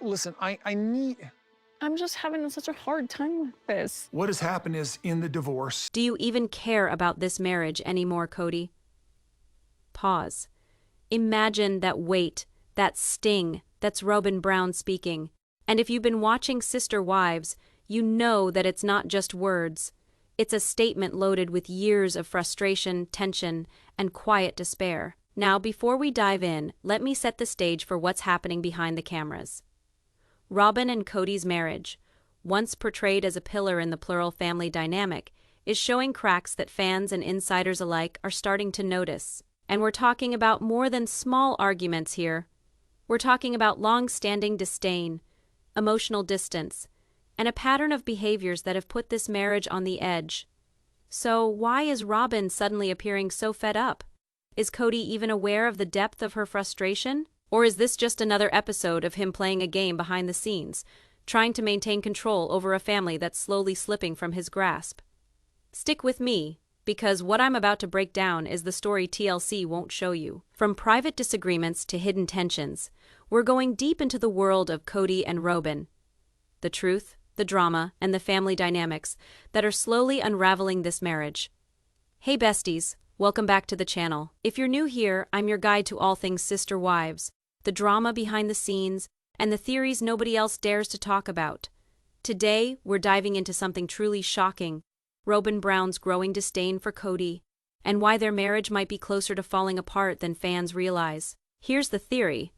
Listen, I need... I'm just having such a hard time with this. What has happened is in the divorce. Do you even care about this marriage anymore, Kody? Pause. Imagine that weight, that sting, that's Robyn Brown speaking. And if you've been watching Sister Wives, you know that it's not just words. It's a statement loaded with years of frustration, tension, and quiet despair. Now, before we dive in, let me set the stage for what's happening behind the cameras. Robyn and Kody's marriage, once portrayed as a pillar in the plural family dynamic, is showing cracks that fans and insiders alike are starting to notice. And we're talking about more than small arguments here. We're talking about long-standing disdain, emotional distance, and a pattern of behaviors that have put this marriage on the edge. So why is Robyn suddenly appearing so fed up? Is Kody even aware of the depth of her frustration? Or is this just another episode of him playing a game behind the scenes, trying to maintain control over a family that's slowly slipping from his grasp? Stick with me, because what I'm about to break down is the story TLC won't show you. From private disagreements to hidden tensions, we're going deep into the world of Kody and Robyn. The truth, the drama, and the family dynamics that are slowly unraveling this marriage. Hey besties, welcome back to the channel. If you're new here, I'm your guide to all things Sister Wives, the drama behind the scenes, and the theories nobody else dares to talk about. Today, we're diving into something truly shocking: Robyn Brown's growing disdain for Kody, and why their marriage might be closer to falling apart than fans realize. Here's the theory.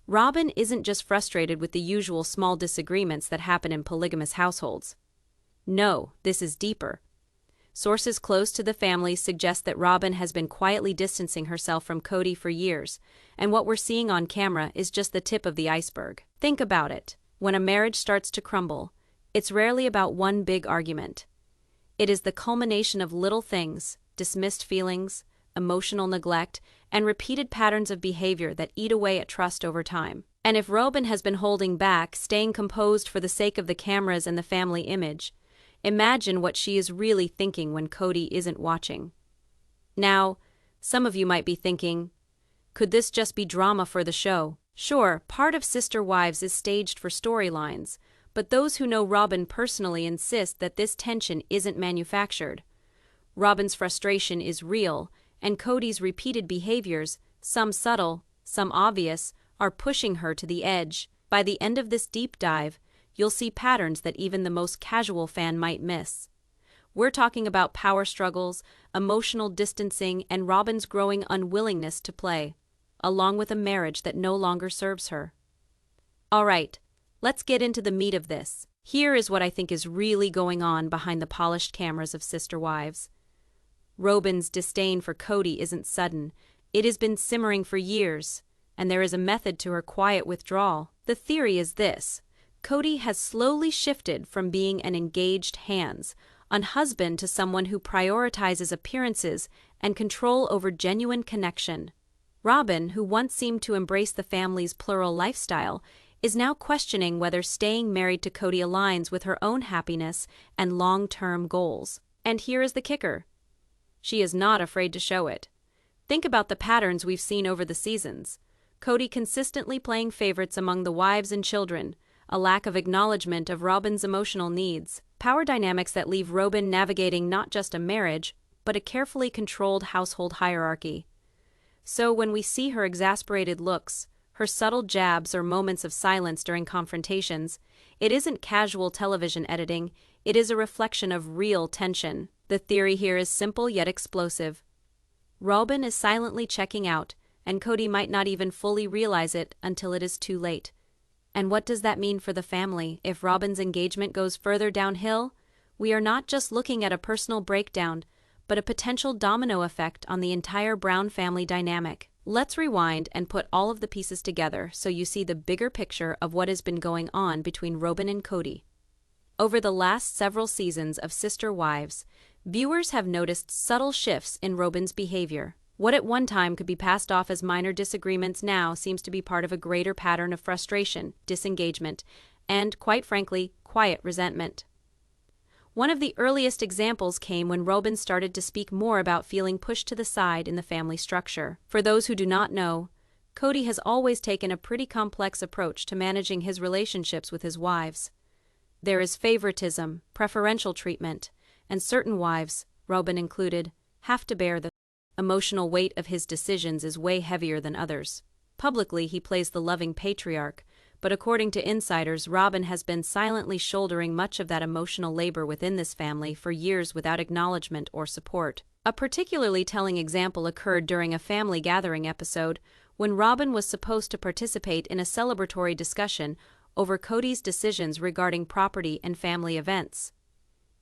Robyn isn't just frustrated with the usual small disagreements that happen in polygamous households. No, this is deeper. Sources close to the family suggest that Robyn has been quietly distancing herself from Kody for years, and what we're seeing on camera is just the tip of the iceberg. Think about it. When a marriage starts to crumble, it's rarely about one big argument. It is the culmination of little things, dismissed feelings, emotional neglect, and repeated patterns of behavior that eat away at trust over time. And if Robyn has been holding back, staying composed for the sake of the cameras and the family image, imagine what she is really thinking when Kody isn't watching. Now, some of you might be thinking, could this just be drama for the show? Sure, part of Sister Wives is staged for storylines, but those who know Robyn personally insist that this tension isn't manufactured. Robyn's frustration is real, and Kody's repeated behaviors, some subtle, some obvious, are pushing her to the edge. By the end of this deep dive, you'll see patterns that even the most casual fan might miss. We're talking about power struggles, emotional distancing, and Robyn's growing unwillingness to play, along with a marriage that no longer serves her. All right, let's get into the meat of this. Here is what I think is really going on behind the polished cameras of Sister Wives. Robyn's disdain for Kody isn't sudden. It has been simmering for years, and there is a method to her quiet withdrawal. The theory is this: Kody has slowly shifted from being an engaged hands-on husband to someone who prioritizes appearances and control over genuine connection. Robyn, who once seemed to embrace the family's plural lifestyle, is now questioning whether staying married to Kody aligns with her own happiness and long-term goals. And here is the kicker: she is not afraid to show it. Think about the patterns we've seen over the seasons. Kody consistently playing favorites among the wives and children, a lack of acknowledgement of Robyn's emotional needs, power dynamics that leave Robyn navigating not just a marriage, but a carefully controlled household hierarchy. So when we see her exasperated looks, her subtle jabs or moments of silence during confrontations, it isn't casual television editing, it is a reflection of real tension. The theory here is simple yet explosive. Robyn is silently checking out, and Kody might not even fully realize it until it is too late. And what does that mean for the family? If Robyn's engagement goes further downhill, we are not just looking at a personal breakdown, but a potential domino effect on the entire Brown family dynamic. Let's rewind and put all of the pieces together so you see the bigger picture of what has been going on between Robyn and Kody. Over the last several seasons of Sister Wives, viewers have noticed subtle shifts in Robyn's behavior. What at one time could be passed off as minor disagreements now seems to be part of a greater pattern of frustration, disengagement, and, quite frankly, quiet resentment. One of the earliest examples came when Robyn started to speak more about feeling pushed to the side in the family structure. For those who do not know, Kody has always taken a pretty complex approach to managing his relationships with his wives. There is favoritism, preferential treatment, and certain wives, Robyn included, have to bear the emotional weight of his decisions is way heavier than others. Publicly, he plays the loving patriarch, but according to insiders, Robyn has been silently shouldering much of that emotional labor within this family for years without acknowledgement or support. A particularly telling example occurred during a family gathering episode when Robyn was supposed to participate in a celebratory discussion over Kody's decisions regarding property and family events.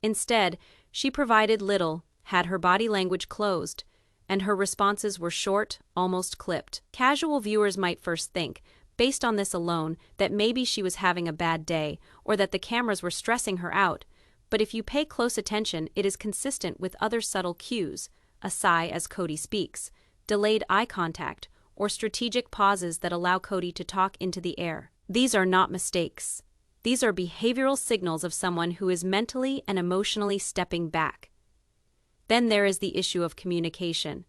Instead, she provided little, had her body language closed, and her responses were short, almost clipped. Casual viewers might first think, based on this alone, that maybe she was having a bad day or that the cameras were stressing her out, but if you pay close attention, it is consistent with other subtle cues, a sigh as Kody speaks, delayed eye contact, or strategic pauses that allow Kody to talk into the air. These are not mistakes. These are behavioral signals of someone who is mentally and emotionally stepping back. Then there is the issue of communication.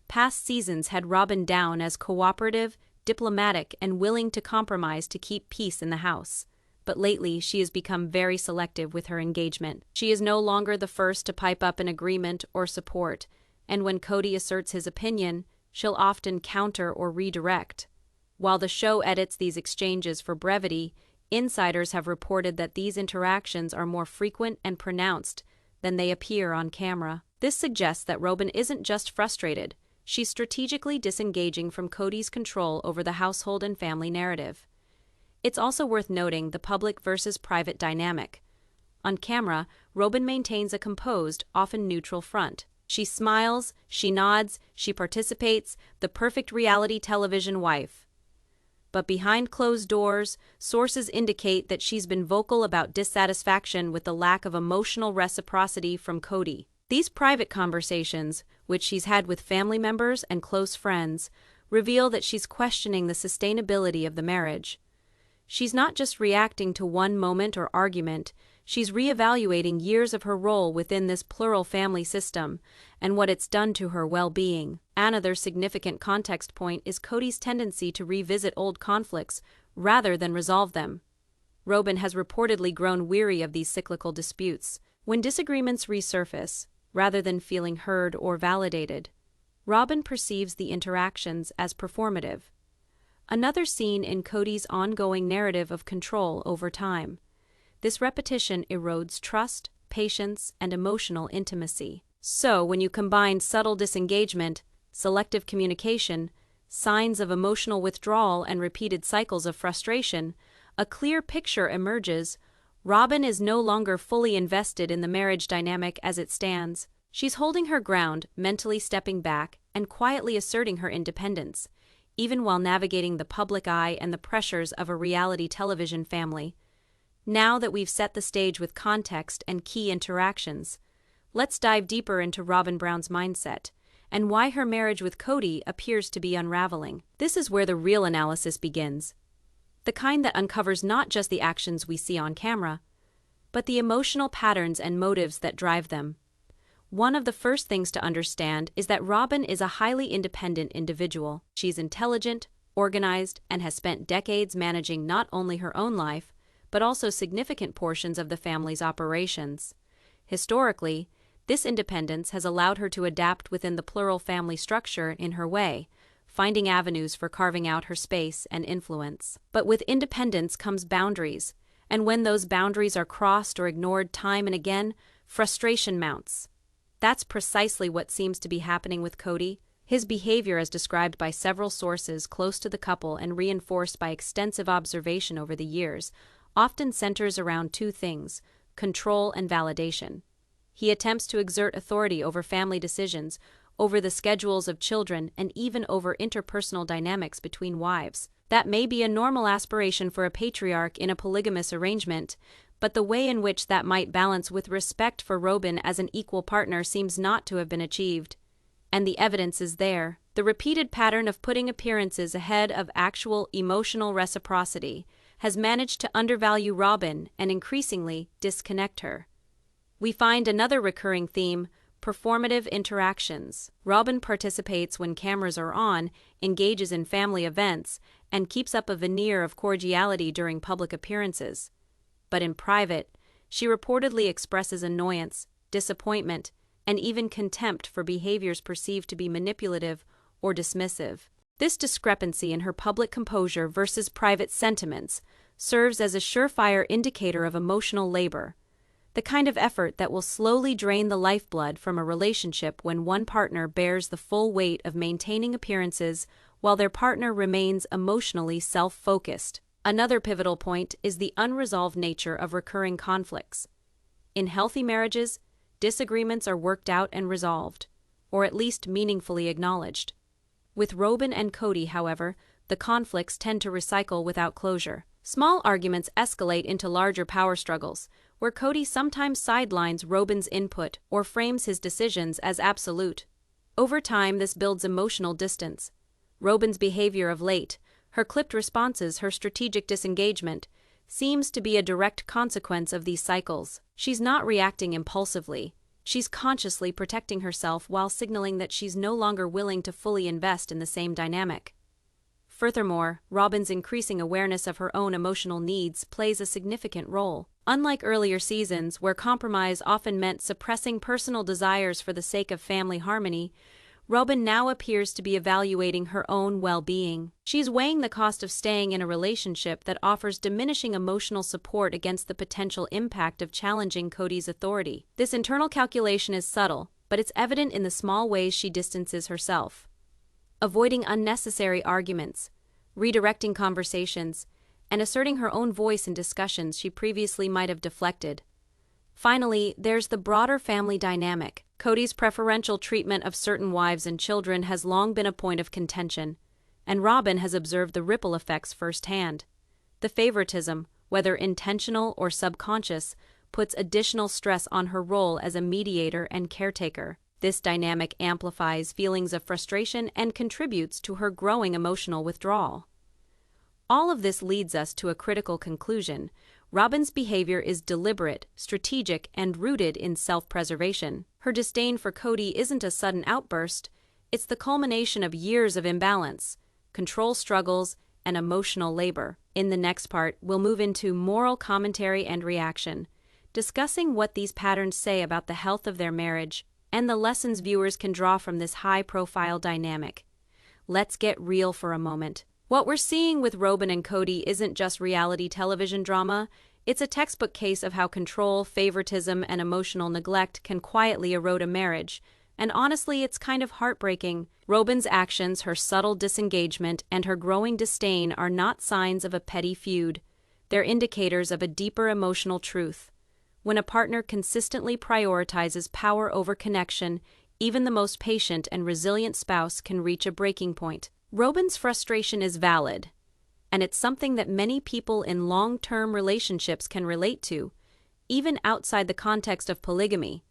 Past seasons had Robyn down as cooperative, diplomatic, and willing to compromise to keep peace in the house. But lately, she has become very selective with her engagement. She is no longer the first to pipe up an agreement or support, and when Kody asserts his opinion, she'll often counter or redirect. While the show edits these exchanges for brevity, insiders have reported that these interactions are more frequent and pronounced than they appear on camera. This suggests that Robyn isn't just frustrated, she's strategically disengaging from Kody's control over the household and family narrative. It's also worth noting the public versus private dynamic. On camera, Robyn maintains a composed, often neutral front. She smiles, she nods, she participates, the perfect reality television wife. But behind closed doors, sources indicate that she's been vocal about dissatisfaction with the lack of emotional reciprocity from Kody. These private conversations, which she's had with family members and close friends, reveal that she's questioning the sustainability of the marriage. She's not just reacting to one moment or argument, she's reevaluating years of her role within this plural family system and what it's done to her well-being. Another significant context point is Kody's tendency to revisit old conflicts rather than resolve them. Robyn has reportedly grown weary of these cyclical disputes. When disagreements resurface, rather than feeling heard or validated, Robyn perceives the interactions as performative. Another scene in Kody's ongoing narrative of control over time. This repetition erodes trust, patience, and emotional intimacy. So, when you combine subtle disengagement, selective communication, signs of emotional withdrawal, and repeated cycles of frustration, a clear picture emerges. Robyn is no longer fully invested in the marriage dynamic as it stands. She's holding her ground, mentally stepping back, and quietly asserting her independence, even while navigating the public eye and the pressures of a reality television family. Now that we've set the stage with context and key interactions, let's dive deeper into Robyn Brown's mindset and why her marriage with Kody appears to be unraveling. This is where the real analysis begins. The kind that uncovers not just the actions we see on camera, but the emotional patterns and motives that drive them. One of the first things to understand is that Robyn is a highly independent individual. She's intelligent, organized, and has spent decades managing not only her own life, but also significant portions of the family's operations. Historically, this independence has allowed her to adapt within the plural family structure in her way, finding avenues for carving out her space and influence. But with independence comes boundaries, and when those boundaries are crossed or ignored time and again, frustration mounts. That's precisely what seems to be happening with Kody. His behavior, as described by several sources close to the couple and reinforced by extensive observation over the years, often centers around two things: control and validation. He attempts to exert authority over family decisions, over the schedules of children, and even over interpersonal dynamics between wives. That may be a normal aspiration for a patriarch in a polygamous arrangement, but the way in which that might balance with respect for Robyn as an equal partner seems not to have been achieved. And the evidence is there. The repeated pattern of putting appearances ahead of actual emotional reciprocity has managed to undervalue Robyn and increasingly disconnect her. We find another recurring theme: performative interactions. Robyn participates when cameras are on, engages in family events, and keeps up a veneer of cordiality during public appearances. But in private, she reportedly expresses annoyance, disappointment, and even contempt for behaviors perceived to be manipulative or dismissive. This discrepancy in her public composure versus private sentiments serves as a surefire indicator of emotional labor, the kind of effort that will slowly drain the lifeblood from a relationship when one partner bears the full weight of maintaining appearances while their partner remains emotionally self-focused. Another pivotal point is the unresolved nature of recurring conflicts. In healthy marriages, disagreements are worked out and resolved, or at least meaningfully acknowledged. With Robyn and Kody, however, the conflicts tend to recycle without closure. Small arguments escalate into larger power struggles, where Kody sometimes sidelines Robyn's input or frames his decisions as absolute. Over time, this builds emotional distance. Robyn's behavior of late, her clipped responses, her strategic disengagement, seems to be a direct consequence of these cycles. She's not reacting impulsively. She's consciously protecting herself while signaling that she's no longer willing to fully invest in the same dynamic. Furthermore, Robyn's increasing awareness of her own emotional needs plays a significant role. Unlike earlier seasons, where compromise often meant suppressing personal desires for the sake of family harmony, Robyn now appears to be evaluating her own well-being. She's weighing the cost of staying in a relationship that offers diminishing emotional support against the potential impact of challenging Kody's authority. This internal calculation is subtle, but it's evident in the small ways she distances herself. Avoiding unnecessary arguments, redirecting conversations, and asserting her own voice in discussions she previously might have deflected. Finally, there's the broader family dynamic. Kody's preferential treatment of certain wives and children has long been a point of contention, and Robyn has observed the ripple effects firsthand. The favoritism, whether intentional or subconscious, puts additional stress on her role as a mediator and caretaker. This dynamic amplifies feelings of frustration and contributes to her growing emotional withdrawal. All of this leads us to a critical conclusion. Robyn's behavior is deliberate, strategic, and rooted in self-preservation. Her disdain for Kody isn't a sudden outburst, it's the culmination of years of imbalance, control struggles, and emotional labor. In the next part, we'll move into moral commentary and reaction, discussing what these patterns say about the health of their marriage and the lessons viewers can draw from this high-profile dynamic. Let's get real for a moment. What we're seeing with Robyn and Kody isn't just reality television drama, it's a textbook case of how control, favoritism, and emotional neglect can quietly erode a marriage. And honestly, it's kind of heartbreaking. Robyn's actions, her subtle disengagement, and her growing disdain are not signs of a petty feud. They're indicators of a deeper emotional truth. When a partner consistently prioritizes power over connection, even the most patient and resilient spouse can reach a breaking point. Robyn's frustration is valid, and it's something that many people in long-term relationships can relate to, even outside the context of polygamy.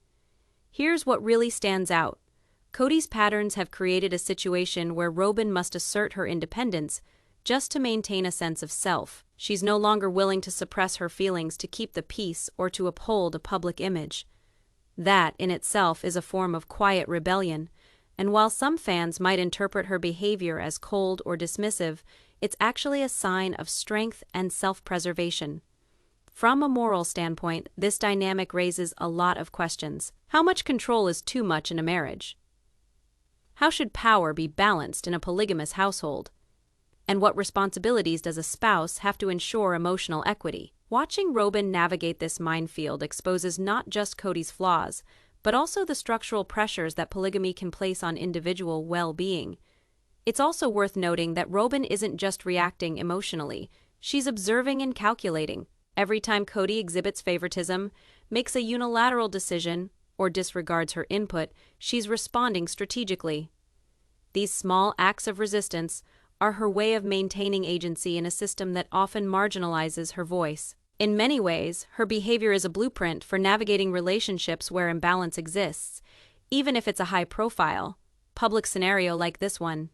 Here's what really stands out. Kody's patterns have created a situation where Robyn must assert her independence just to maintain a sense of self. She's no longer willing to suppress her feelings to keep the peace or to uphold a public image. That, in itself, is a form of quiet rebellion, and while some fans might interpret her behavior as cold or dismissive, it's actually a sign of strength and self-preservation. From a moral standpoint, this dynamic raises a lot of questions. How much control is too much in a marriage? How should power be balanced in a polygamous household? And what responsibilities does a spouse have to ensure emotional equity? Watching Robyn navigate this minefield exposes not just Kody's flaws, but also the structural pressures that polygamy can place on individual well-being. It's also worth noting that Robyn isn't just reacting emotionally, she's observing and calculating. Every time Kody exhibits favoritism, makes a unilateral decision, or disregards her input, she's responding strategically. These small acts of resistance are her way of maintaining agency in a system that often marginalizes her voice. In many ways, her behavior is a blueprint for navigating relationships where imbalance exists, even if it's a high-profile, public scenario like this one.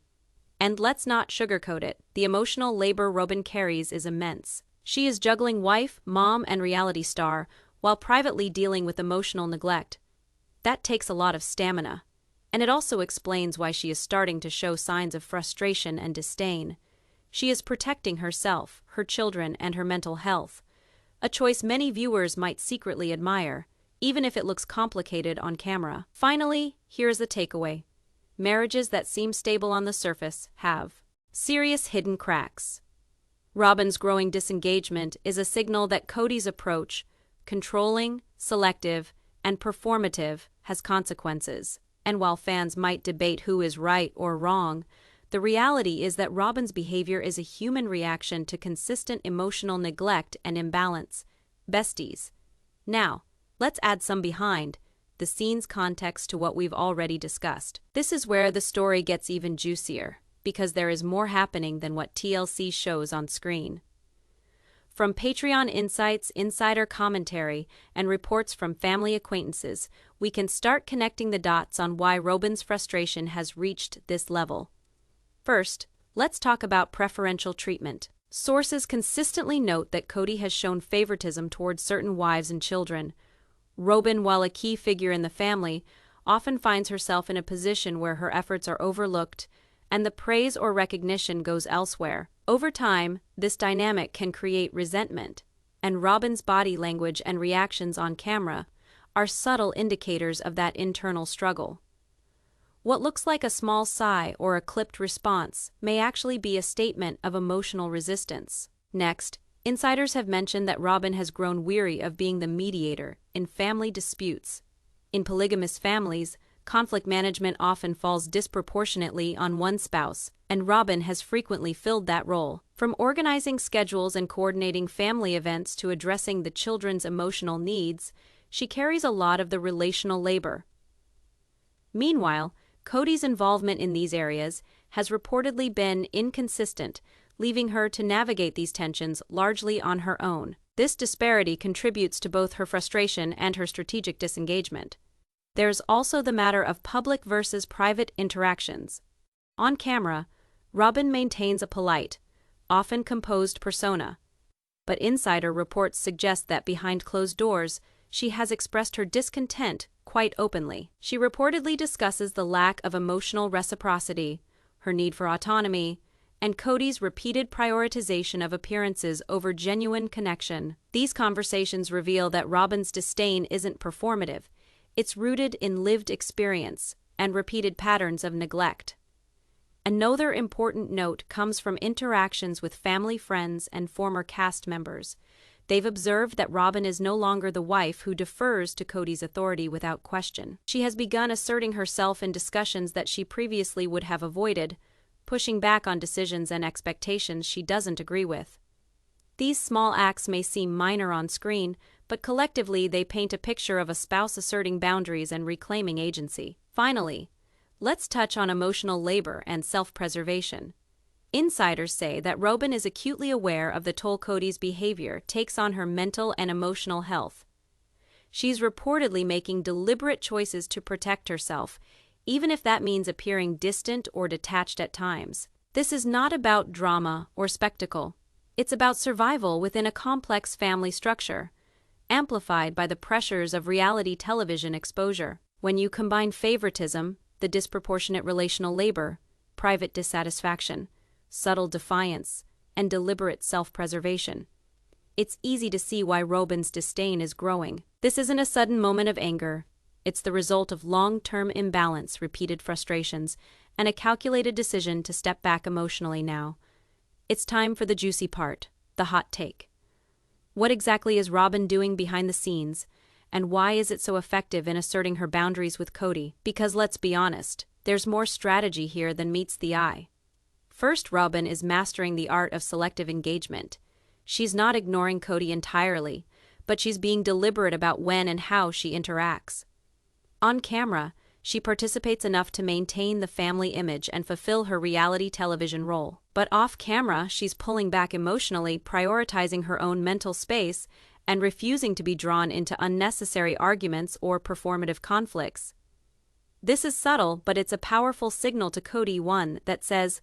And let's not sugarcoat it, the emotional labor Robyn carries is immense. She is juggling wife, mom, and reality star, while privately dealing with emotional neglect. That takes a lot of stamina. And it also explains why she is starting to show signs of frustration and disdain. She is protecting herself, her children, and her mental health. A choice many viewers might secretly admire, even if it looks complicated on camera. Finally, here's the takeaway. Marriages that seem stable on the surface have serious hidden cracks. Robyn's growing disengagement is a signal that Kody's approach, controlling, selective, and performative, has consequences. And while fans might debate who is right or wrong, the reality is that Robyn's behavior is a human reaction to consistent emotional neglect and imbalance. Besties. Now, let's add some behind the scenes context to what we've already discussed. This is where the story gets even juicier, because there is more happening than what TLC shows on screen. From Patreon insights, insider commentary, and reports from family acquaintances, we can start connecting the dots on why Robyn's frustration has reached this level. First, let's talk about preferential treatment. Sources consistently note that Kody has shown favoritism towards certain wives and children. Robyn, while a key figure in the family, often finds herself in a position where her efforts are overlooked and the praise or recognition goes elsewhere. Over time, this dynamic can create resentment, and Robyn's body language and reactions on camera are subtle indicators of that internal struggle. What looks like a small sigh or a clipped response may actually be a statement of emotional resistance. Next, insiders have mentioned that Robyn has grown weary of being the mediator in family disputes. In polygamous families, conflict management often falls disproportionately on one spouse, and Robyn has frequently filled that role. From organizing schedules and coordinating family events to addressing the children's emotional needs, she carries a lot of the relational labor. Meanwhile, Kody's involvement in these areas has reportedly been inconsistent, leaving her to navigate these tensions largely on her own. This disparity contributes to both her frustration and her strategic disengagement. There's also the matter of public versus private interactions. On camera, Robyn maintains a polite, often composed persona, but insider reports suggest that behind closed doors, she has expressed her discontent quite openly. She reportedly discusses the lack of emotional reciprocity, her need for autonomy, and Kody's repeated prioritization of appearances over genuine connection. These conversations reveal that Robyn's disdain isn't performative. It's rooted in lived experience and repeated patterns of neglect. Another important note comes from interactions with family friends and former cast members. They've observed that Robyn is no longer the wife who defers to Kody's authority without question. She has begun asserting herself in discussions that she previously would have avoided, pushing back on decisions and expectations she doesn't agree with. These small acts may seem minor on screen, but collectively they paint a picture of a spouse asserting boundaries and reclaiming agency. Finally, let's touch on emotional labor and self-preservation. Insiders say that Robyn is acutely aware of the toll Kody's behavior takes on her mental and emotional health. She's reportedly making deliberate choices to protect herself, even if that means appearing distant or detached at times. This is not about drama or spectacle. It's about survival within a complex family structure, amplified by the pressures of reality television exposure. When you combine favoritism, the disproportionate relational labor, private dissatisfaction, subtle defiance, and deliberate self-preservation, it's easy to see why Robyn's disdain is growing. This isn't a sudden moment of anger. It's the result of long-term imbalance, repeated frustrations, and a calculated decision to step back emotionally now. It's time for the juicy part, the hot take. What exactly is Robyn doing behind the scenes, and why is it so effective in asserting her boundaries with Kody? Because let's be honest, there's more strategy here than meets the eye. First, Robyn is mastering the art of selective engagement. She's not ignoring Kody entirely, but she's being deliberate about when and how she interacts. On camera, she participates enough to maintain the family image and fulfill her reality television role. But off camera, she's pulling back emotionally, prioritizing her own mental space, and refusing to be drawn into unnecessary arguments or performative conflicts. This is subtle, but it's a powerful signal to Kody, one that says,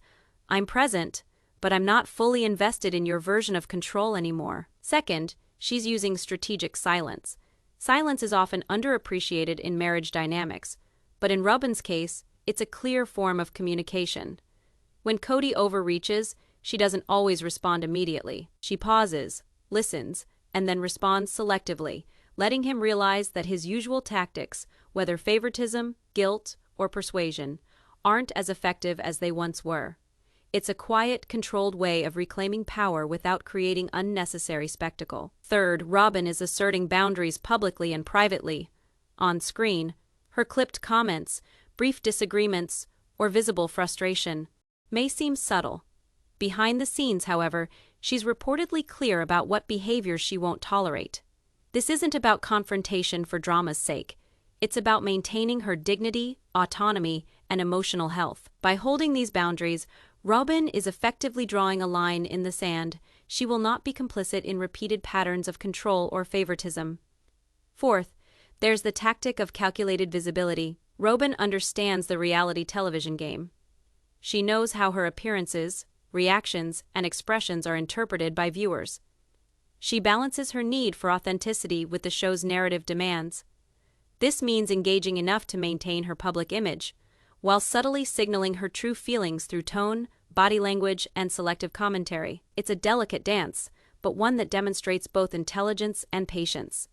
"I'm present, but I'm not fully invested in your version of control anymore." Second, she's using strategic silence. Silence is often underappreciated in marriage dynamics, but in Robyn's case, it's a clear form of communication. When Kody overreaches, she doesn't always respond immediately. She pauses, listens, and then responds selectively, letting him realize that his usual tactics, whether favoritism, guilt, or persuasion, aren't as effective as they once were. It's a quiet, controlled way of reclaiming power without creating unnecessary spectacle. Third, Robyn is asserting boundaries publicly and privately. On screen, her clipped comments, brief disagreements, or visible frustration may seem subtle. Behind the scenes, however, she's reportedly clear about what behaviors she won't tolerate. This isn't about confrontation for drama's sake. It's about maintaining her dignity, autonomy, and emotional health. By holding these boundaries, Robyn is effectively drawing a line in the sand. She will not be complicit in repeated patterns of control or favoritism. Fourth, there's the tactic of calculated visibility. Robyn understands the reality television game. She knows how her appearances, reactions, and expressions are interpreted by viewers. She balances her need for authenticity with the show's narrative demands. This means engaging enough to maintain her public image, while subtly signaling her true feelings through tone, body language, and selective commentary. It's a delicate dance, but one that demonstrates both intelligence and patience.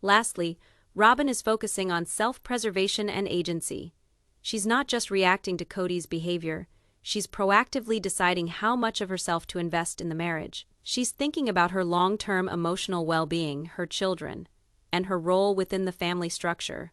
Lastly, Robyn is focusing on self-preservation and agency. She's not just reacting to Kody's behavior, she's proactively deciding how much of herself to invest in the marriage. She's thinking about her long-term emotional well-being, her children, and her role within the family structure.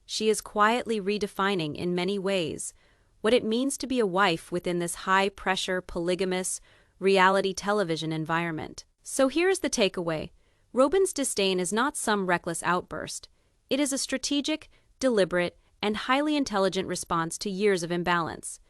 She is quietly redefining, in many ways, what it means to be a wife within this high-pressure, polygamous, reality television environment. So here's the takeaway. Robyn's disdain is not some reckless outburst. It is a strategic, deliberate, and highly intelligent response to years of imbalance.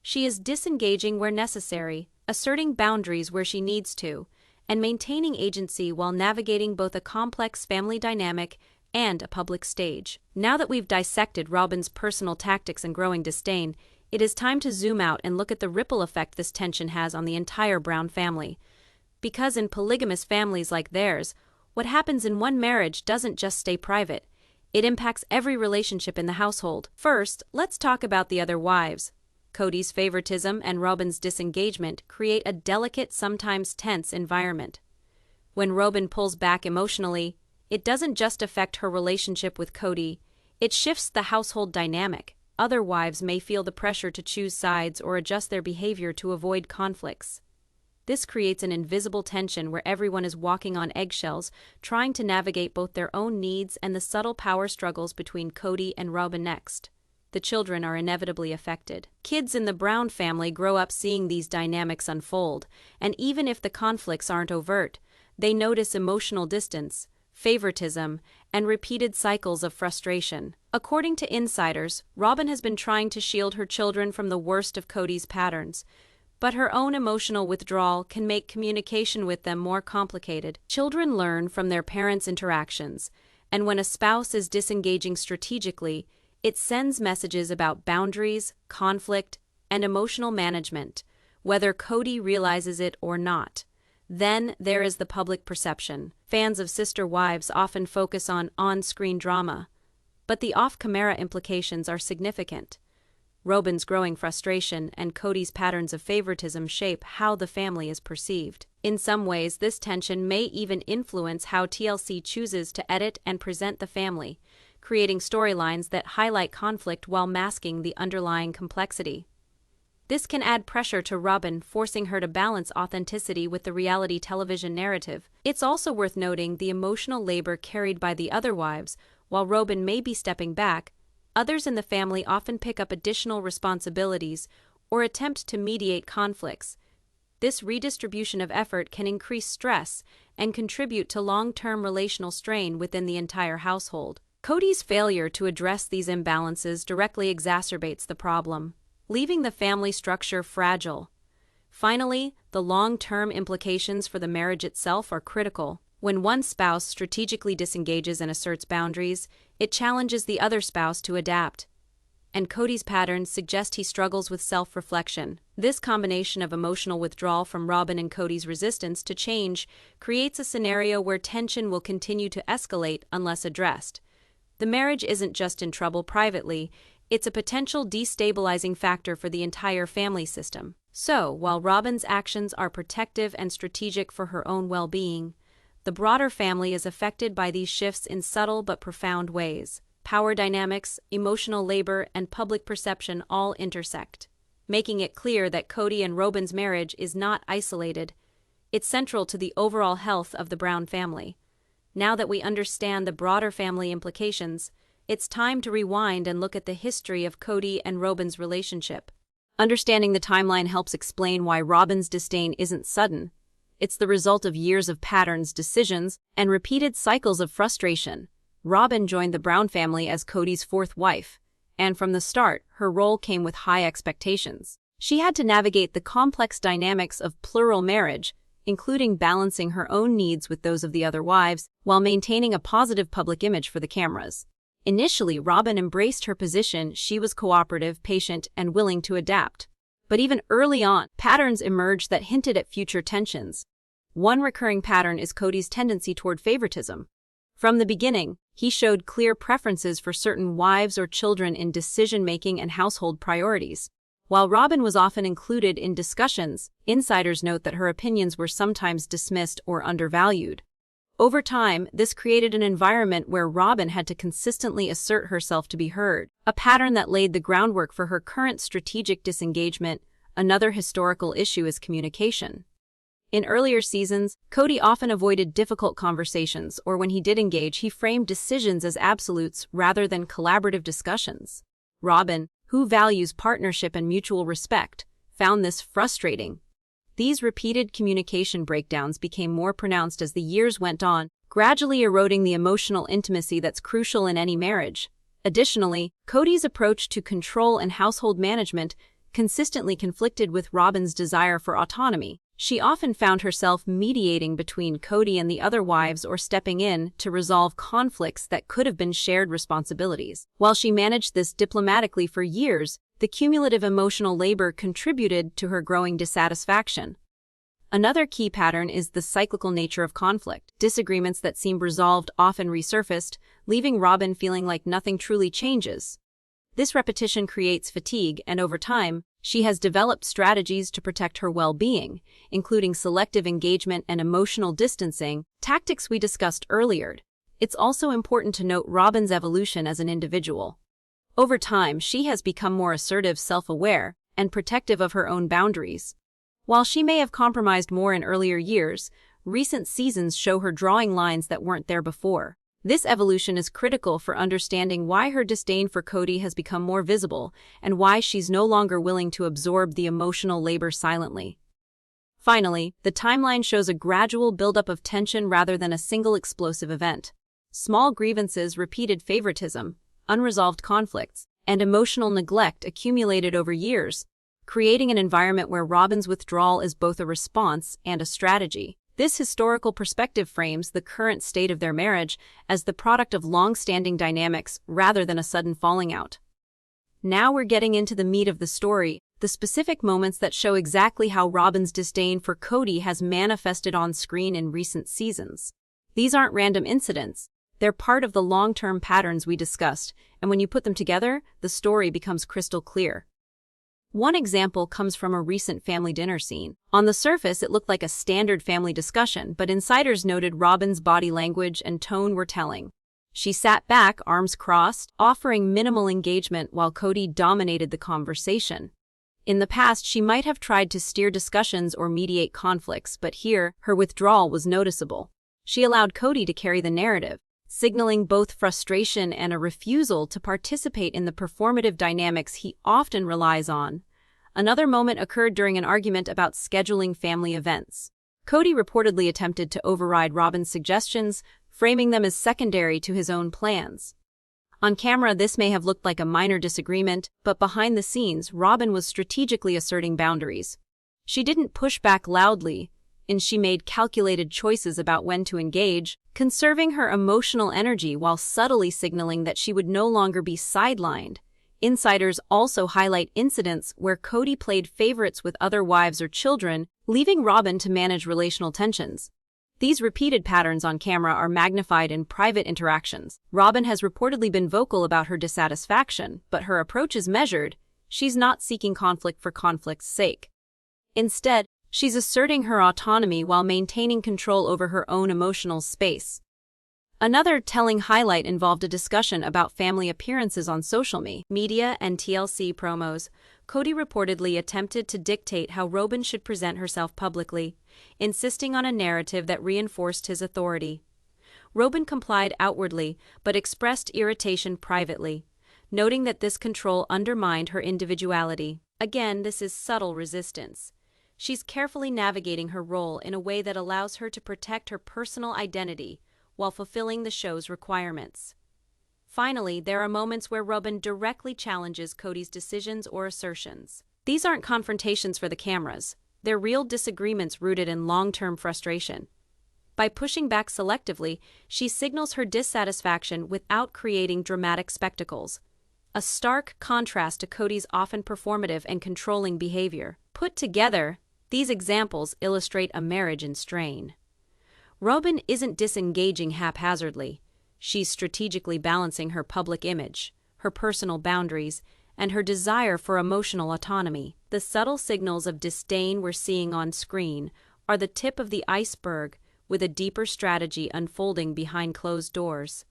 She is disengaging where necessary, asserting boundaries where she needs to, and maintaining agency while navigating both a complex family dynamic and a public stage. Now that we've dissected Robyn's personal tactics and growing disdain, it is time to zoom out and look at the ripple effect this tension has on the entire Brown family. Because in polygamous families like theirs, what happens in one marriage doesn't just stay private. It impacts every relationship in the household. First, let's talk about the other wives. Kody's favoritism and Robyn's disengagement create a delicate, sometimes tense environment. When Robyn pulls back emotionally, it doesn't just affect her relationship with Kody, it shifts the household dynamic. Other wives may feel the pressure to choose sides or adjust their behavior to avoid conflicts. This creates an invisible tension where everyone is walking on eggshells, trying to navigate both their own needs and the subtle power struggles between Kody and Robyn next. The children are inevitably affected. Kids in the Brown family grow up seeing these dynamics unfold, and even if the conflicts aren't overt, they notice emotional distance, favoritism, and repeated cycles of frustration. According to insiders, Robyn has been trying to shield her children from the worst of Kody's patterns, but her own emotional withdrawal can make communication with them more complicated. Children learn from their parents' interactions, and when a spouse is disengaging strategically, it sends messages about boundaries, conflict, and emotional management, whether Kody realizes it or not. Then there is the public perception. Fans of Sister Wives often focus on on-screen drama, but the off-camera implications are significant. Robyn's growing frustration and Kody's patterns of favoritism shape how the family is perceived. In some ways, this tension may even influence how TLC chooses to edit and present the family, creating storylines that highlight conflict while masking the underlying complexity. This can add pressure to Robyn, forcing her to balance authenticity with the reality television narrative. It's also worth noting the emotional labor carried by the other wives. While Robyn may be stepping back, others in the family often pick up additional responsibilities or attempt to mediate conflicts. This redistribution of effort can increase stress and contribute to long-term relational strain within the entire household. Kody's failure to address these imbalances directly exacerbates the problem, leaving the family structure fragile. Finally, the long-term implications for the marriage itself are critical. When one spouse strategically disengages and asserts boundaries, it challenges the other spouse to adapt. and Kody's patterns suggest he struggles with self-reflection. This combination of emotional withdrawal from Robyn and Kody's resistance to change creates a scenario where tension will continue to escalate unless addressed. The marriage isn't just in trouble privately, it's a potential destabilizing factor for the entire family system. So, while Robyn's actions are protective and strategic for her own well-being, the broader family is affected by these shifts in subtle but profound ways. Power dynamics, emotional labor, and public perception all intersect, making it clear that Kody and Robyn's marriage is not isolated. It's central to the overall health of the Brown family. Now that we understand the broader family implications, it's time to rewind and look at the history of Kody and Robyn's relationship. Understanding the timeline helps explain why Robyn's disdain isn't sudden. It's the result of years of patterns, decisions, and repeated cycles of frustration. Robyn joined the Brown family as Kody's fourth wife, and from the start, her role came with high expectations. She had to navigate the complex dynamics of plural marriage, including balancing her own needs with those of the other wives, while maintaining a positive public image for the cameras. Initially, Robyn embraced her position. She was cooperative, patient, and willing to adapt. But even early on, patterns emerged that hinted at future tensions. One recurring pattern is Kody's tendency toward favoritism. From the beginning, he showed clear preferences for certain wives or children in decision-making and household priorities. While Robyn was often included in discussions, insiders note that her opinions were sometimes dismissed or undervalued. Over time, this created an environment where Robyn had to consistently assert herself to be heard, a pattern that laid the groundwork for her current strategic disengagement. Another historical issue is communication. In earlier seasons, Kody often avoided difficult conversations, or when he did engage, he framed decisions as absolutes rather than collaborative discussions. Robyn, who values partnership and mutual respect, found this frustrating. These repeated communication breakdowns became more pronounced as the years went on, gradually eroding the emotional intimacy that's crucial in any marriage. Additionally, Kody's approach to control and household management consistently conflicted with Robyn's desire for autonomy. She often found herself mediating between Kody and the other wives or stepping in to resolve conflicts that could have been shared responsibilities. While she managed this diplomatically for years, the cumulative emotional labor contributed to her growing dissatisfaction. Another key pattern is the cyclical nature of conflict. Disagreements that seemed resolved often resurfaced, leaving Robyn feeling like nothing truly changes. This repetition creates fatigue, and over time, she has developed strategies to protect her well-being, including selective engagement and emotional distancing, tactics we discussed earlier. It's also important to note Robyn's evolution as an individual. Over time, she has become more assertive, self-aware, and protective of her own boundaries. While she may have compromised more in earlier years, recent seasons show her drawing lines that weren't there before. This evolution is critical for understanding why her disdain for Kody has become more visible and why she's no longer willing to absorb the emotional labor silently. Finally, the timeline shows a gradual buildup of tension rather than a single explosive event. Small grievances, repeated favoritism, unresolved conflicts, and emotional neglect accumulated over years, creating an environment where Robyn's withdrawal is both a response and a strategy. This historical perspective frames the current state of their marriage as the product of long-standing dynamics rather than a sudden falling out. Now we're getting into the meat of the story, the specific moments that show exactly how Robyn's disdain for Kody has manifested on screen in recent seasons. These aren't random incidents. They're part of the long-term patterns we discussed, and when you put them together, the story becomes crystal clear. One example comes from a recent family dinner scene. On the surface, it looked like a standard family discussion, but insiders noted Robyn's body language and tone were telling. She sat back, arms crossed, offering minimal engagement while Kody dominated the conversation. In the past, she might have tried to steer discussions or mediate conflicts, but here, her withdrawal was noticeable. She allowed Kody to carry the narrative, signaling both frustration and a refusal to participate in the performative dynamics he often relies on. Another moment occurred during an argument about scheduling family events. Kody reportedly attempted to override Robyn's suggestions, framing them as secondary to his own plans. On camera, this may have looked like a minor disagreement, but behind the scenes, Robyn was strategically asserting boundaries. She didn't push back loudly, and she made calculated choices about when to engage, conserving her emotional energy while subtly signaling that she would no longer be sidelined. Insiders also highlight incidents where Kody played favorites with other wives or children, leaving Robyn to manage relational tensions. These repeated patterns on camera are magnified in private interactions. Robyn has reportedly been vocal about her dissatisfaction, but her approach is measured. She's not seeking conflict for conflict's sake. Instead, she's asserting her autonomy while maintaining control over her own emotional space. Another telling highlight involved a discussion about family appearances on social media and TLC promos. Kody reportedly attempted to dictate how Robyn should present herself publicly, insisting on a narrative that reinforced his authority. Robyn complied outwardly, but expressed irritation privately, noting that this control undermined her individuality. Again, this is subtle resistance. She's carefully navigating her role in a way that allows her to protect her personal identity while fulfilling the show's requirements. Finally, there are moments where Robyn directly challenges Kody's decisions or assertions. These aren't confrontations for the cameras. They're real disagreements rooted in long-term frustration. By pushing back selectively, she signals her dissatisfaction without creating dramatic spectacles, a stark contrast to Kody's often performative and controlling behavior. Put together, these examples illustrate a marriage in strain. Robyn isn't disengaging haphazardly. She's strategically balancing her public image, her personal boundaries, and her desire for emotional autonomy. The subtle signals of disdain we're seeing on screen are the tip of the iceberg, with a deeper strategy unfolding behind closed doors.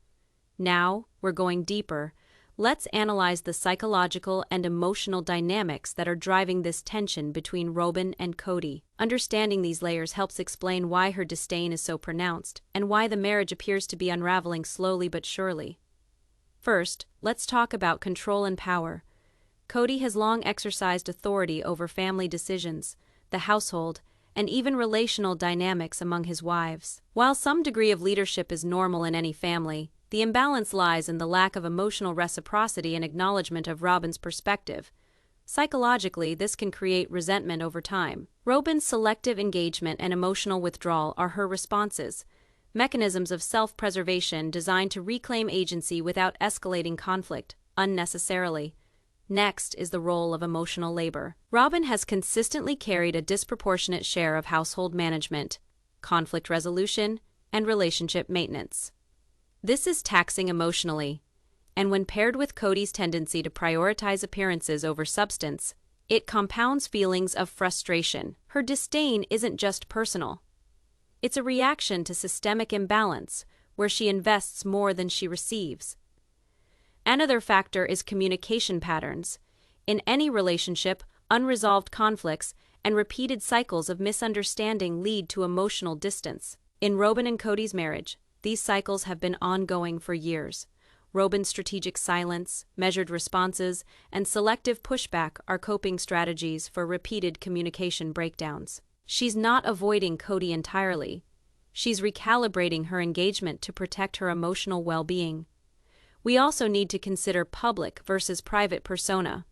Now, we're going deeper. Let's analyze the psychological and emotional dynamics that are driving this tension between Robyn and Kody. Understanding these layers helps explain why her disdain is so pronounced, and why the marriage appears to be unraveling slowly but surely. First, let's talk about control and power. Kody has long exercised authority over family decisions, the household, and even relational dynamics among his wives. While some degree of leadership is normal in any family, the imbalance lies in the lack of emotional reciprocity and acknowledgement of Robyn's perspective. Psychologically, this can create resentment over time. Robyn's selective engagement and emotional withdrawal are her responses, mechanisms of self-preservation designed to reclaim agency without escalating conflict unnecessarily. Next is the role of emotional labor. Robyn has consistently carried a disproportionate share of household management, conflict resolution, and relationship maintenance. This is taxing emotionally, and when paired with Kody's tendency to prioritize appearances over substance, it compounds feelings of frustration. Her disdain isn't just personal. It's a reaction to systemic imbalance, where she invests more than she receives. Another factor is communication patterns. In any relationship, unresolved conflicts and repeated cycles of misunderstanding lead to emotional distance. In Robyn and Kody's marriage, these cycles have been ongoing for years. Robyn's strategic silence, measured responses, and selective pushback are coping strategies for repeated communication breakdowns. She's not avoiding Kody entirely. She's recalibrating her engagement to protect her emotional well-being. We also need to consider public versus private persona.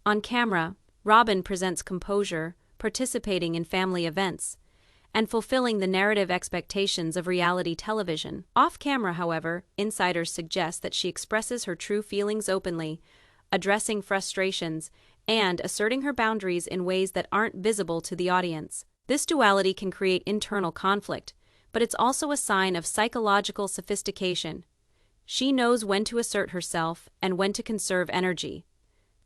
On camera, Robyn presents composure, participating in family events, and fulfilling the narrative expectations of reality television. Off-camera, however, insiders suggest that she expresses her true feelings openly, addressing frustrations, and asserting her boundaries in ways that aren't visible to the audience. This duality can create internal conflict, but it's also a sign of psychological sophistication. She knows when to assert herself and when to conserve energy.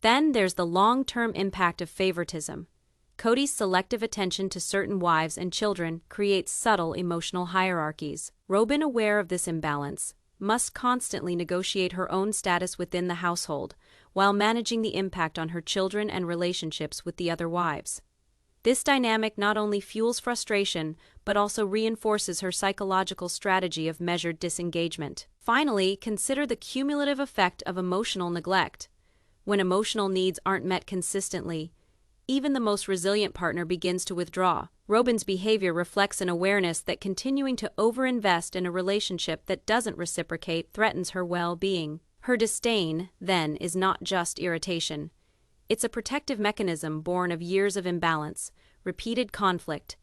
Then there's the long-term impact of favoritism. Kody's selective attention to certain wives and children creates subtle emotional hierarchies. Robyn, aware of this imbalance, must constantly negotiate her own status within the household, while managing the impact on her children and relationships with the other wives. This dynamic not only fuels frustration, but also reinforces her psychological strategy of measured disengagement. Finally, consider the cumulative effect of emotional neglect. When emotional needs aren't met consistently, even the most resilient partner begins to withdraw. Robyn's behavior reflects an awareness that continuing to overinvest in a relationship that doesn't reciprocate threatens her well-being. Her disdain, then, is not just irritation. It's a protective mechanism born of years of imbalance, repeated conflict,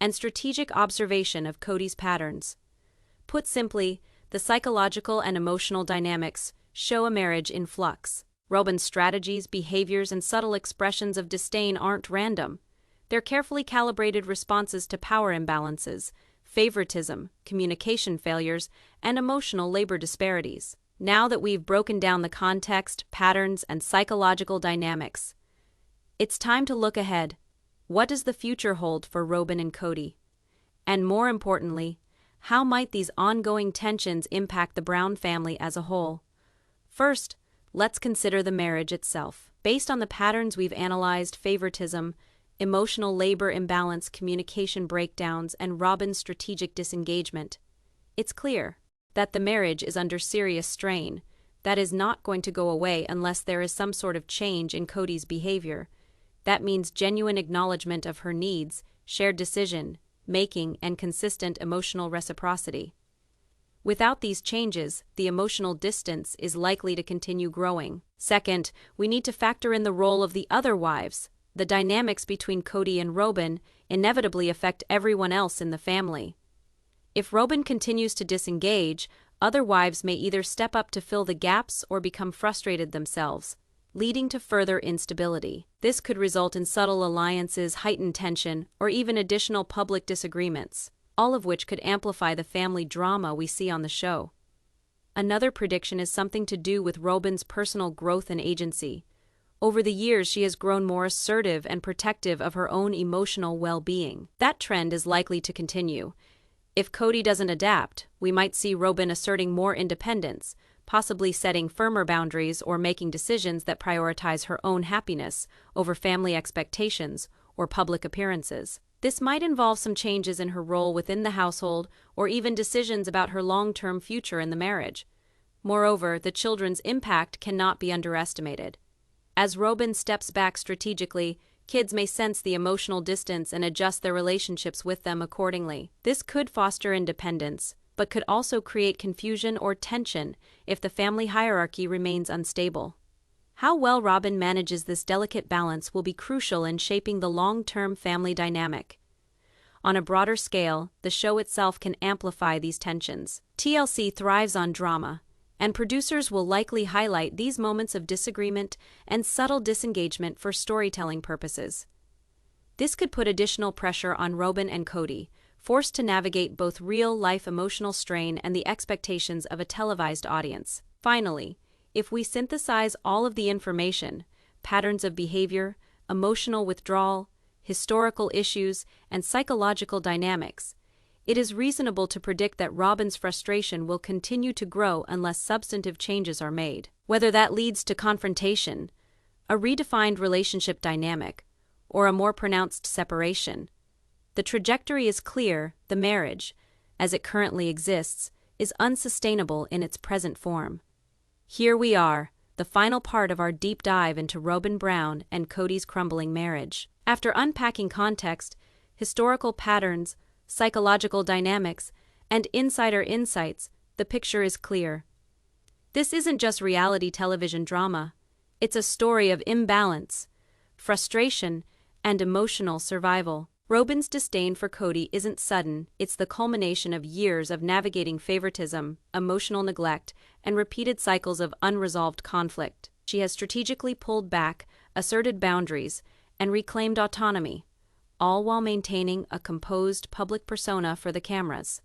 and strategic observation of Kody's patterns. Put simply, the psychological and emotional dynamics show a marriage in flux. Robyn's strategies, behaviors, and subtle expressions of disdain aren't random. They're carefully calibrated responses to power imbalances, favoritism, communication failures, and emotional labor disparities. Now that we've broken down the context, patterns, and psychological dynamics, it's time to look ahead. What does the future hold for Robyn and Kody? And more importantly, how might these ongoing tensions impact the Brown family as a whole? First, let's consider the marriage itself. Based on the patterns we've analyzed, favoritism, emotional labor imbalance, communication breakdowns, and Robyn's strategic disengagement, it's clear that the marriage is under serious strain. That is not going to go away unless there is some sort of change in Kody's behavior. That means genuine acknowledgement of her needs, shared decision-making, and consistent emotional reciprocity. Without these changes, the emotional distance is likely to continue growing. Second, we need to factor in the role of the other wives. The dynamics between Kody and Robyn inevitably affect everyone else in the family. If Robyn continues to disengage, other wives may either step up to fill the gaps or become frustrated themselves, leading to further instability. This could result in subtle alliances, heightened tension, or even additional public disagreements, all of which could amplify the family drama we see on the show. Another prediction is something to do with Robyn's personal growth and agency. Over the years, she has grown more assertive and protective of her own emotional well-being. That trend is likely to continue. If Kody doesn't adapt, we might see Robyn asserting more independence, possibly setting firmer boundaries or making decisions that prioritize her own happiness over family expectations or public appearances. This might involve some changes in her role within the household or even decisions about her long-term future in the marriage. Moreover, the children's impact cannot be underestimated. As Robyn steps back strategically, kids may sense the emotional distance and adjust their relationships with them accordingly. This could foster independence, but could also create confusion or tension if the family hierarchy remains unstable. How well Robyn manages this delicate balance will be crucial in shaping the long-term family dynamic. On a broader scale, the show itself can amplify these tensions. TLC thrives on drama, and producers will likely highlight these moments of disagreement and subtle disengagement for storytelling purposes. This could put additional pressure on Robyn and Kody, forced to navigate both real-life emotional strain and the expectations of a televised audience. Finally, if we synthesize all of the information, patterns of behavior, emotional withdrawal, historical issues, and psychological dynamics, it is reasonable to predict that Robyn's frustration will continue to grow unless substantive changes are made. Whether that leads to confrontation, a redefined relationship dynamic, or a more pronounced separation, the trajectory is clear. The marriage, as it currently exists, is unsustainable in its present form. Here we are, the final part of our deep dive into Robyn Brown and Kody's crumbling marriage. After unpacking context, historical patterns, psychological dynamics, and insider insights, the picture is clear. This isn't just reality television drama. It's a story of imbalance, frustration, and emotional survival. Robyn's disdain for Kody isn't sudden. It's the culmination of years of navigating favoritism, emotional neglect, and repeated cycles of unresolved conflict. She has strategically pulled back, asserted boundaries, and reclaimed autonomy, all while maintaining a composed public persona for the cameras.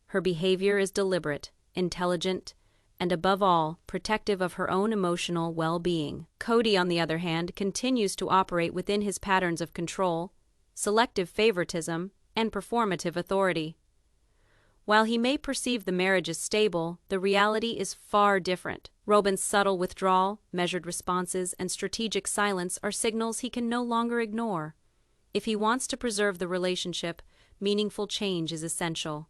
Her behavior is deliberate, intelligent, and above all, protective of her own emotional well-being. Kody, on the other hand, continues to operate within his patterns of control, selective favoritism, and performative authority. While he may perceive the marriage as stable, the reality is far different. Robyn's subtle withdrawal, measured responses, and strategic silence are signals he can no longer ignore. If he wants to preserve the relationship, meaningful change is essential.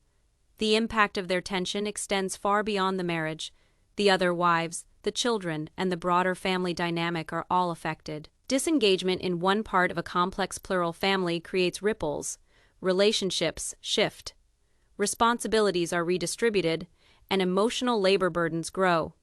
The impact of their tension extends far beyond the marriage. The other wives, the children, and the broader family dynamic are all affected. Disengagement in one part of a complex plural family creates ripples. Relationships shift. Responsibilities are redistributed, and emotional labor burdens grow.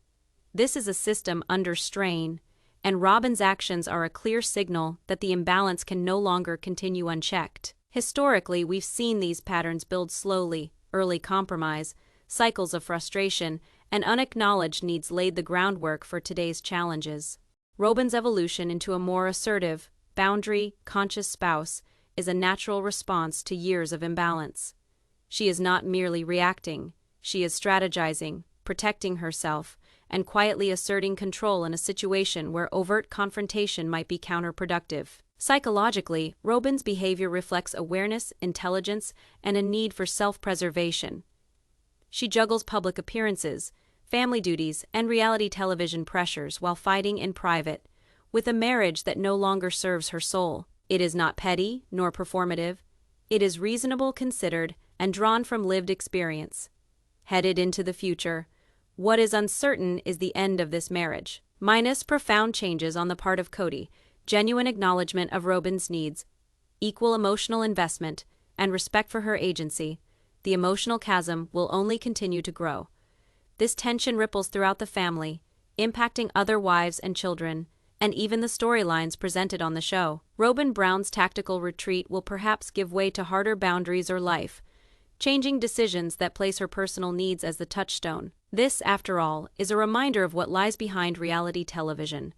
This is a system under strain, and Robyn's actions are a clear signal that the imbalance can no longer continue unchecked. Historically, we've seen these patterns build slowly: early compromise, cycles of frustration, and unacknowledged needs laid the groundwork for today's challenges. Robyn's evolution into a more assertive, boundary-conscious spouse is a natural response to years of imbalance. She is not merely reacting, she is strategizing, protecting herself, and quietly asserting control in a situation where overt confrontation might be counterproductive. Psychologically, Robyn's behavior reflects awareness, intelligence, and a need for self-preservation. She juggles public appearances, family duties, and reality television pressures while fighting in private, with a marriage that no longer serves her soul. It is not petty nor performative. It is reasonable, considered, and drawn from lived experience. Headed into the future, what is uncertain is the end of this marriage. Minus profound changes on the part of Kody, genuine acknowledgement of Robyn's needs, equal emotional investment, and respect for her agency, the emotional chasm will only continue to grow. This tension ripples throughout the family, impacting other wives and children, and even the storylines presented on the show. Robyn Brown's tactical retreat will perhaps give way to harder boundaries or life, changing decisions that place her personal needs as the touchstone. This, after all, is a reminder of what lies behind reality television.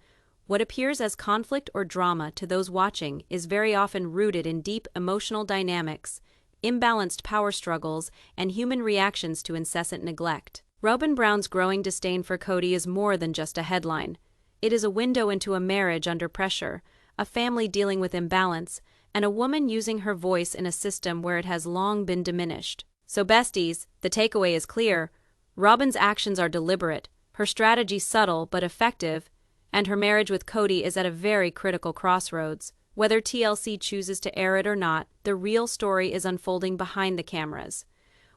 What appears as conflict or drama to those watching is very often rooted in deep emotional dynamics, imbalanced power struggles, and human reactions to incessant neglect. Robyn Brown's growing disdain for Kody is more than just a headline. It is a window into a marriage under pressure, a family dealing with imbalance, and a woman using her voice in a system where it has long been diminished. So besties, the takeaway is clear. Robyn's actions are deliberate, her strategy subtle but effective, and her marriage with Kody is at a very critical crossroads. Whether TLC chooses to air it or not, the real story is unfolding behind the cameras.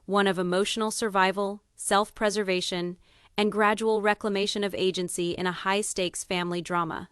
One of emotional survival, self-preservation, and gradual reclamation of agency in a high-stakes family drama.